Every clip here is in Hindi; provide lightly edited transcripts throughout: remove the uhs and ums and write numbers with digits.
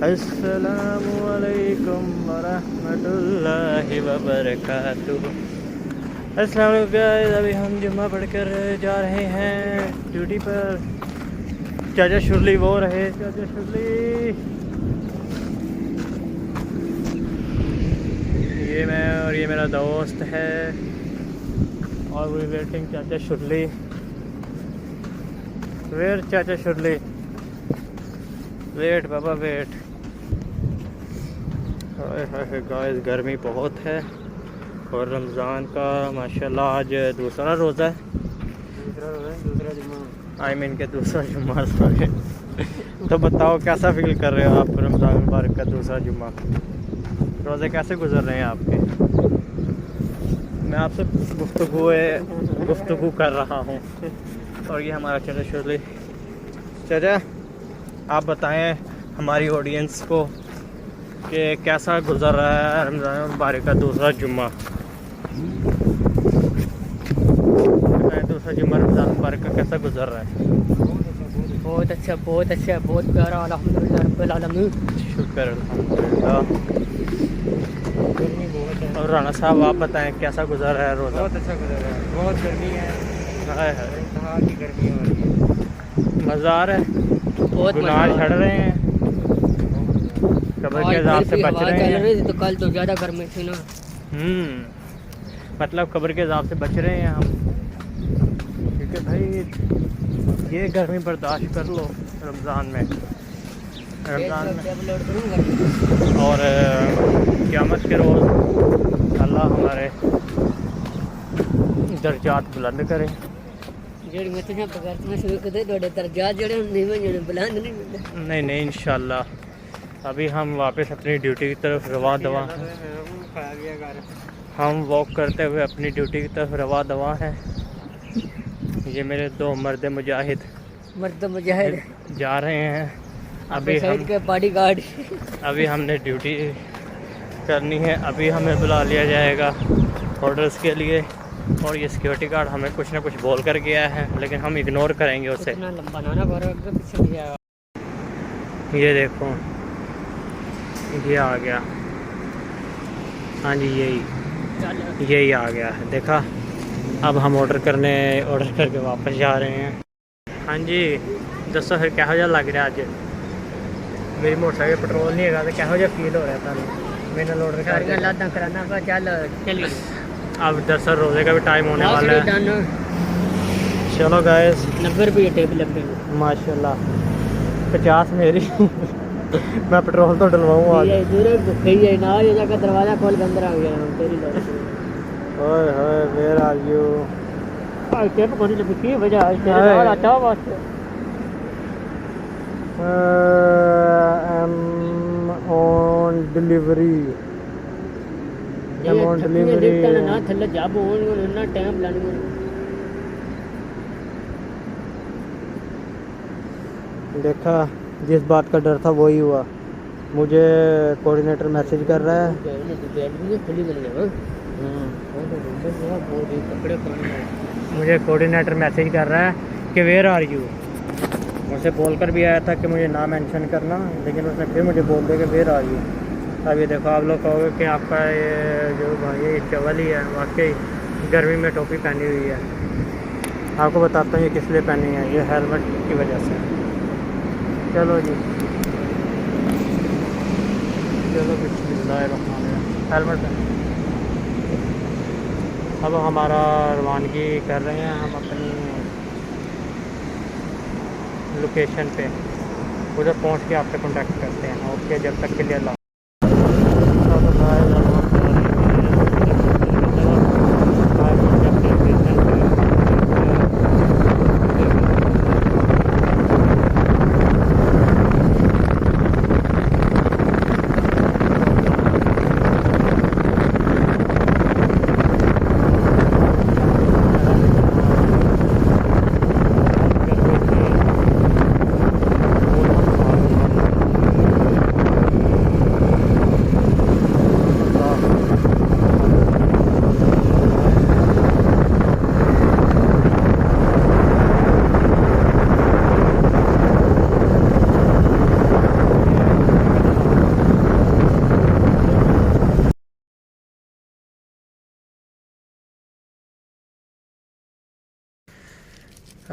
अस्सलामु अलैकुम वरहमतुल्लाहि वबरकातुहू। अस्सलाम वालेकुम गाइस, अभी हम जुम्मा पढ़कर जा रहे हैं ड्यूटी पर। चाचा शुरली वो रहे, चाचा शुरली ये मैं और ये मेरा दोस्त है और वी वेटिंग चाचा शुरली। वेट चाचा शुरली, वेट बाबा वेट। गाइस गर्मी बहुत है और रमज़ान का माशाल्लाह आज दूसरा रोज़ा है। दूसरा जुम्मा आई मीन के दूसरा जुम्मा सॉरी। तो बताओ कैसा फील कर रहे हो आप रमज़ान मुबारक का दूसरा जुम्मा? रोज़े कैसे गुजर रहे हैं आपके? मैं आपसे गुफ्तगू कर रहा हूँ और ये हमारा चाचा शुरली। चाचा आप बताएं हमारी ऑडियंस को कि कैसा गुजर रहा है रमज़ान मुबारक का दूसरा जुम्मा। बताएं दूसरा जुम्मा रमज़ान मुबारक का कैसा गुजर रहा है? बहुत अच्छा, बहुत प्यारा, अल्हम्दुलिल्लाह रब्बिल आलमीन। शुक्र अल्हम्दुलिल्लाह। गर्मी बहुत है। और राना साहब आप बताएं कैसा गुजर रहा है रोज़ा? बहुत अच्छा गुजर रहा है, बहुत गर्मी है, हाय हाय इंतहा की गर्मी हो रही है। मज़ा आ रहा है, बहुत गुनाह झड़ रहे हैं, कब्र के अज़ाब से बच रहे हैं। तो कल तो ज़्यादा गर्मी थी ना। मतलब कब्र के अज़ाब से बच रहे हैं हम, क्योंकि भाई ये गर्मी बर्दाश्त कर लो रमज़ान में और क़यामत के रोज़ अल्लाह हमारे दर्जात बुलंद करे। नहीं इंशाल्लाह अभी हम वापस अपनी ड्यूटी की तरफ रवा दवा हैं। हम वॉक करते हुए अपनी ड्यूटी की तरफ रवा दवा हैं। ये मेरे दो मर्द मुजाहिद जा रहे हैं। अभी हम बॉडीगार्ड अभी हमने ड्यूटी करनी है। अभी हमें बुला लिया जाएगा ऑर्डर्स के लिए और ये सिक्योरिटी गार्ड हमें कुछ ना कुछ बोल कर गया है, लेकिन हम इग्नोर करेंगे उसे। ये देखो ये आ गया। हाँ जी यही आ गया है, देखा। अब हम ऑर्डर करके वापस जा रहे हैं। हाँ जी दसो फिर क्या लग रहा है? अज मेरी मोटरसाइकिल पेट्रोल नहीं है तो क्या फील हो रहा है तुम मेरे ऑर्डर कर? अब दरअसल रोज़े का भी टाइम होने वाला है। चलो गाइस 90 रुपये टेबल लगेंगे माशाल्लाह। 50 मेरी मैं पेट्रोल तो डलवाऊँगा। दरवाजा खोल के अंदर आ गया तेरी ओए होए वेयर आर यू? टेप कोनी लगी की वजह अच्छा वास्ते I'm on delivery. ना थल्ले जब ना टाइम लाने। देखा जिस बात का डर था वही हुआ। मुझे कोऑर्डिनेटर मैसेज कर रहा है। मुझे कोऑर्डिनेटर मैसेज कर रहा है कि वेयर आर यू। मुझसे बोल कर भी आया था कि मुझे ना मेंशन करना, लेकिन उसने फिर मुझे बोल दिया कि वेयर आर यू। अब ये देखो आप लोग कहोगे कि आपका ये जो भाई ये चवल ही है, वाकई गर्मी में टोपी पहनी हुई है। आपको बताता हूँ ये किस लिए पहनी है, ये हेलमेट की वजह से। चलो जी चलो हेलमेट पहन। अब हमारा रवानगी कर रहे हैं हम अपनी लोकेशन पे। उधर पहुंच के आपसे कांटेक्ट करते हैं। ओके जब तक के लिए अल्लाह।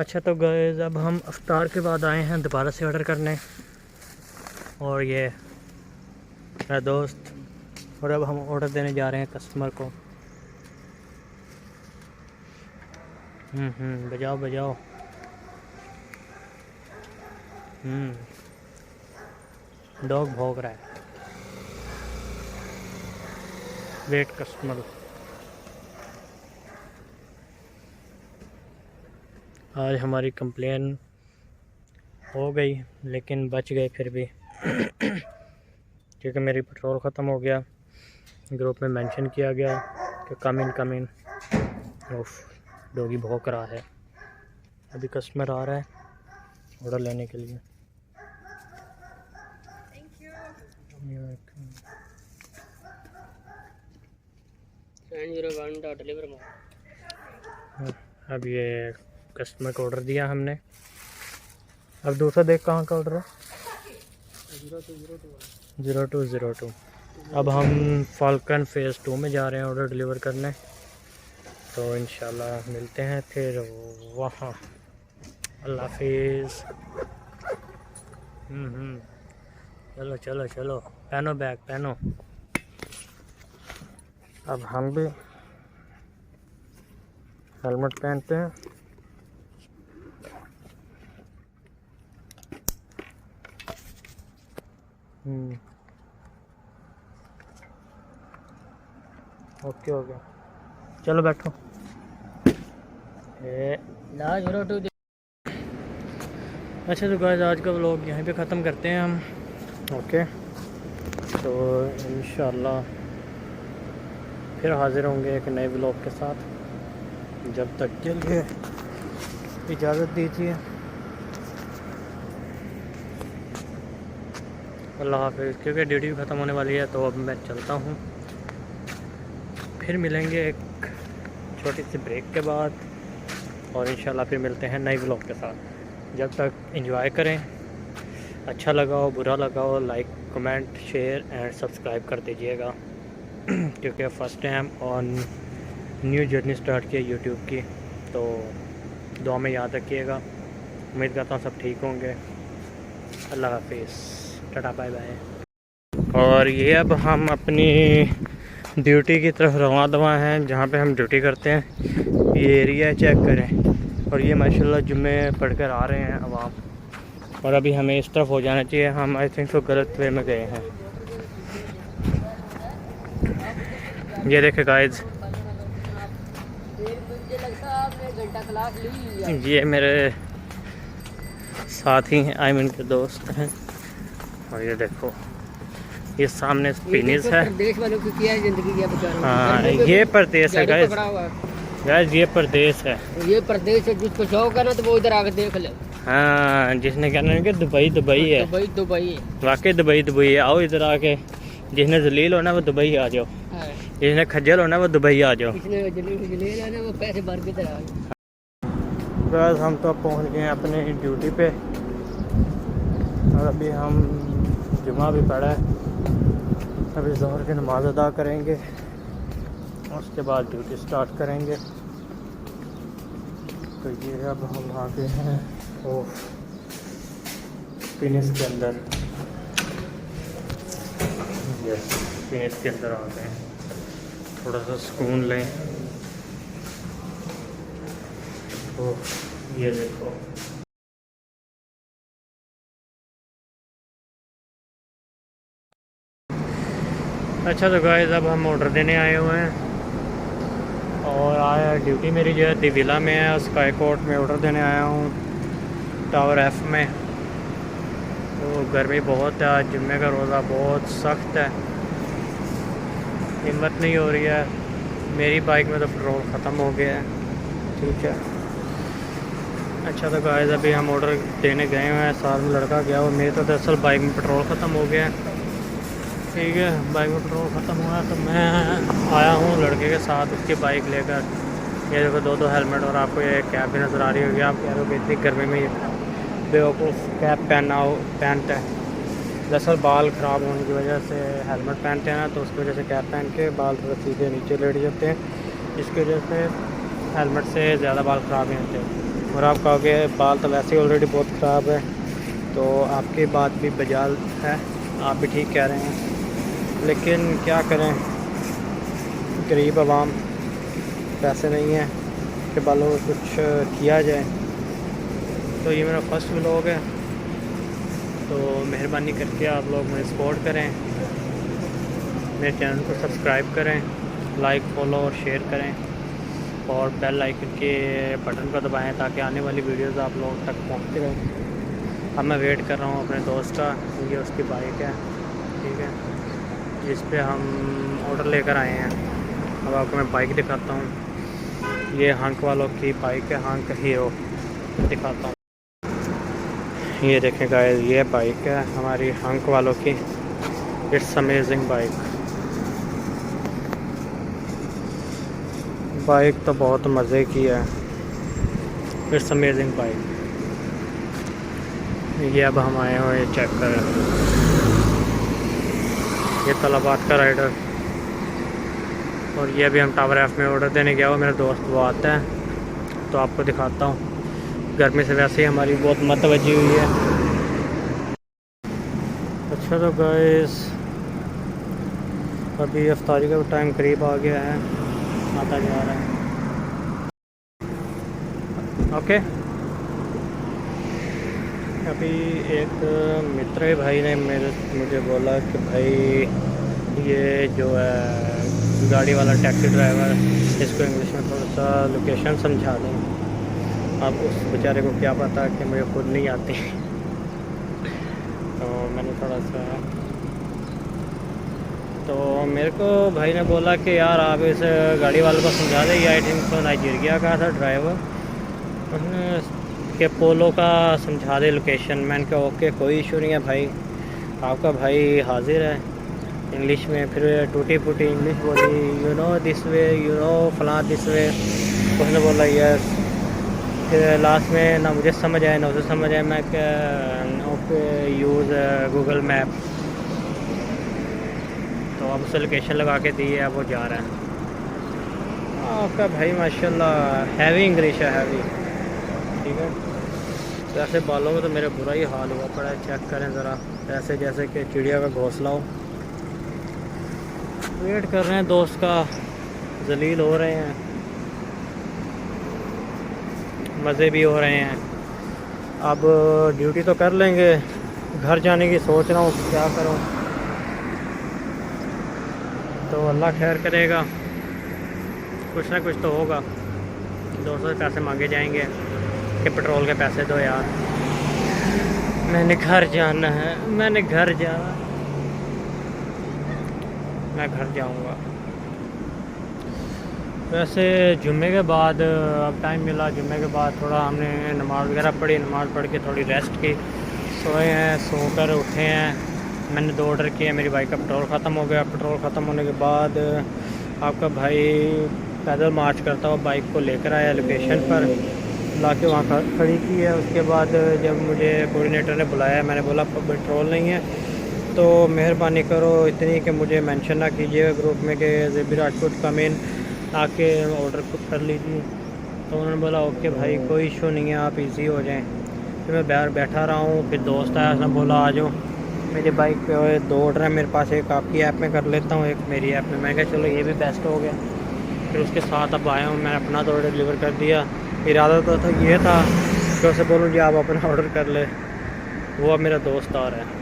अच्छा तो गाइस अब हम इफ्तार के बाद आए हैं दोबारा से ऑर्डर करने, और ये मेरा दोस्त, और अब हम ऑर्डर देने जा रहे हैं कस्टमर को। बजाओ बजाओ। डॉग भौंक रहा है। Wait customer. आज हमारी कंप्लेन हो गई लेकिन बच गए फिर भी क्योंकि मेरी पेट्रोल ख़त्म हो गया। ग्रुप में मेंशन किया गया कि कम इन। डॉगी भौंक रहा है। अभी कस्टमर आ रहा है ऑर्डर लेने के लिए। अब ये कस्टमर को ऑर्डर दिया हमने। अब दूसरा देख कहाँ का ऑर्डर है, 0202। अब हम फाल्कन फेज़ 2 में जा रहे हैं ऑर्डर डिलीवर करने, तो इंशाल्लाह मिलते हैं फिर वहाँ। अल्लाह हाफिज़। चलो चलो चलो, पहनो बैग पहनो। अब हम भी हेलमेट पहनते हैं। ओके हो गया, चलो बैठो। अच्छा तो गाइस आज का व्लॉग यहीं पे ख़त्म करते हैं हम। ओके तो इंशाल्लाह फिर हाज़िर होंगे एक नए व्लॉग के साथ। जब तक के लिए इजाज़त दीजिए। अल्लाह हाफिज़। क्योंकि ड्यूटी ख़त्म होने वाली है तो अब मैं चलता हूँ। फिर मिलेंगे एक छोटी सी ब्रेक के बाद, और इंशाल्लाह फिर मिलते हैं नए व्लॉग के साथ। जब तक एंजॉय करें। अच्छा लगा हो बुरा लगा हो like comment share and subscribe कर दीजिएगा क्योंकि first time on new journey start की यूट्यूब की, तो दुआ में याद रखिएगा। उम्मीद करता हूँ सब ठीक होंगे। अल्लाह हाफिज़, टाटा बाय बाय। और ये अब हम अपनी ड्यूटी की तरफ रवाना हैं, जहाँ पे हम ड्यूटी करते हैं। ये एरिया चेक करें, और ये माशाल्लाह जुम्मे पढ़कर आ रहे हैं अवाम। और अभी हमें इस तरफ हो जाना चाहिए, हम आई थिंक तो गलत वे में गए हैं। ये देखे गाइस, ये मेरे साथी हैं, आयमन के दोस्त हैं। और ये देखो ये सामने स्पिनिस है। देश वालों की क्या जिंदगी है। हाँ ये प्रदेश है गाइस, ये प्रदेश है। ये प्रदेश है, जिसको शौक है ना तो वो इधर आके देख ले। हाँ जिसने कहना है कि दुबई है। दुबई वाकई दुबई है। आओ इधर आके, जिसने जलील होना वो दुबई आ जाओ, जिसने खज्जल होना वो दुबई आ जाओ। जलील है ना वो पैसे भर के इधर आ जाओ। बस हम तो पहुंच गए अपने ड्यूटी पे, और अभी हम जुमा भी पढ़ा है। अभी ज़ोहर की नमाज़ अदा करेंगे, उसके बाद ड्यूटी स्टार्ट करेंगे। तो ये अब हम आ गए हैं वो फिनिश के अंदर। यस फिनिश के अंदर आ गए हैं, थोड़ा सा सुकून लें। तो ये देखो अच्छा तो गाइस अब हम ऑर्डर देने आए हुए हैं, और आया ड्यूटी मेरी जो है दिविला में है, स्काई कोर्ट में ऑर्डर देने आया हूँ टावर एफ में। तो गर्मी बहुत है, आज जुम्मे का रोज़ा बहुत सख्त है, हिम्मत नहीं हो रही है। मेरी बाइक में तो पेट्रोल ख़त्म हो गया है। ठीक है अच्छा तो गाइस अभी हम ऑर्डर देने गए हुए हैं, साथ में लड़का गया हुआ। मेरे तो दरअसल बाइक में पेट्रोल ख़त्म हो गया है। ठीक है बाइक में पेट्रोल ख़त्म हुआ तो मैं आया हूँ लड़के के साथ उसकी बाइक लेकर। ये देखो दो हेलमेट, और आपको ये कैप भी नज़र आ रही होगी। आप कह रहे हो इतनी गर्मी में बेवकूफ़ कैप पहनता है। दरअसल बाल ख़राब होने की वजह से हेलमेट पहनते हैं ना, तो उसकी वजह से कैप पहन के बाल थोड़ा सीधे नीचे लेट जाते हैं, इसकी वजह से हेलमेट से ज़्यादा बाल ख़राब नहीं होते। और आप कहोगे बाल तो वैसे ही ऑलरेडी बहुत ख़राब है, तो आपकी बात भी बजाल है, आप भी ठीक कह रहे हैं। लेकिन क्या करें, गरीब आवाम, पैसे नहीं हैं कि बालों को कुछ किया जाए। तो ये मेरा फर्स्ट व्लॉग है, तो मेहरबानी करके आप लोग मुझे सपोर्ट करें, मेरे चैनल को सब्सक्राइब करें, लाइक फॉलो और शेयर करें, और बेल आइकन के बटन को दबाएं ताकि आने वाली वीडियोस आप लोगों तक पहुंचती रहें। अब मैं वेट कर रहा हूँ अपने दोस्त का, ये उसकी बाइक है, ठीक है, जिस पे हम ऑर्डर लेकर आए हैं। अब आपको मैं बाइक दिखाता हूँ, ये हंक वालों की बाइक है, हंक हीरो दिखाता हूँ। ये देखें गाइस, ये बाइक है हमारी हंक वालों की, इट्स अमेजिंग बाइक। बाइक तो बहुत मज़े की है, इट्स अमेजिंग बाइक। ये अब हम आए हुए चेक करें, ये तलाबात का राइडर, और ये अभी हम टावर एफ में ऑर्डर देने गया हुआ, मेरा दोस्त वो आता है तो आपको दिखाता हूँ। गर्मी से वैसे ही हमारी बहुत मतवज्जी हुई है। अच्छा तो गाइस, अभी इफ्तारी का टाइम करीब आ गया है, आता जा रहा है। ओके, अभी एक मित्र भाई ने मुझे बोला कि भाई ये जो है गाड़ी वाला टैक्सी ड्राइवर, इसको इंग्लिश में थोड़ा सा लोकेशन समझा दें। अब उस बेचारे को क्या पता कि मुझे खुद नहीं आती तो मैंने थोड़ा सा, तो मेरे को भाई ने बोला कि यार आप इस गाड़ी वाले को समझा दें। आई थिंक तो नाइजीरिया का था ड्राइवर, उसने के पोलो का समझा दे लोकेशन। मैंने कहा ओके, कोई इशू नहीं है भाई, आपका भाई हाजिर है। इंग्लिश में फिर टूटी फूटी इंग्लिश बोली, you know this way, you know फलां दिस वे। उसने बोला यस। फिर लास्ट में ना मुझे समझ आया ना उसे समझ आया। मैं ओके यूज़ गूगल मैप, तो अब उसे लोकेशन लगा के दी है, वो जा रहा है। आपका भाई माशाल्लाह हैवी इंग्लिश है, हैवी, ठीक है। वैसे बालों में तो मेरे बुरा ही हाल हुआ पड़ा है, चेक करें ज़रा, ऐसे जैसे कि चिड़िया का घोंसला हो। वेट कर रहे हैं दोस्त का, जलील हो रहे हैं, मज़े भी हो रहे हैं। अब ड्यूटी तो कर लेंगे, घर जाने की सोच रहा हूँ क्या करूँ, तो अल्लाह खैर करेगा, कुछ ना कुछ तो होगा। दोस्तों से पैसे मांगे जाएंगे कि पेट्रोल के पैसे दो यार, मैंने घर जाना है, मैंने घर जाना, मैं घर जाऊंगा। वैसे जुम्मे के बाद अब टाइम मिला, जुम्मे के बाद थोड़ा हमने नमाज़ वगैरह पढ़ी, नमाज़ पढ़ के थोड़ी रेस्ट की, सोए हैं, सोकर उठे हैं। मैंने 2 ऑर्डर किए, मेरी बाइक का पेट्रोल ख़त्म हो गया। पेट्रोल ख़त्म होने के बाद आपका भाई पैदल मार्च करता हुआ बाइक को लेकर आया लोकेशन पर, लाके वहाँ खड़ी की है। उसके बाद जब मुझे कोऑर्डिनेटर ने बुलाया, मैंने बोला पेट्रोल नहीं है, तो मेहरबानी करो इतनी कि मुझे मेंशन ना कीजिएगा ग्रुप में कि ज़ेबी राजपूत कम इन, आके ऑर्डर कर लीजिए। तो उन्होंने बोला ओके भाई, कोई इशू नहीं है, आप इजी हो जाएं। फिर मैं बाहर बैठा रहा हूँ, फिर दोस्त आया, उसने बोला आ जाओ मेरी बाइक पे 2 ऑर्डर है मेरे पास, एक आपकी ऐप में कर लेता हूँ, एक मेरी ऐप में। मैं कहा चलो ये भी बेस्ट हो गया। फिर उसके साथ अब आया हूँ, मैंने अपना तो ऑर्डर डिलीवर कर दिया। इरादा तो था ये था कि उसे बोलूँ जी आप अपना ऑर्डर कर ले, वो अब मेरा दोस्त आ रहा है।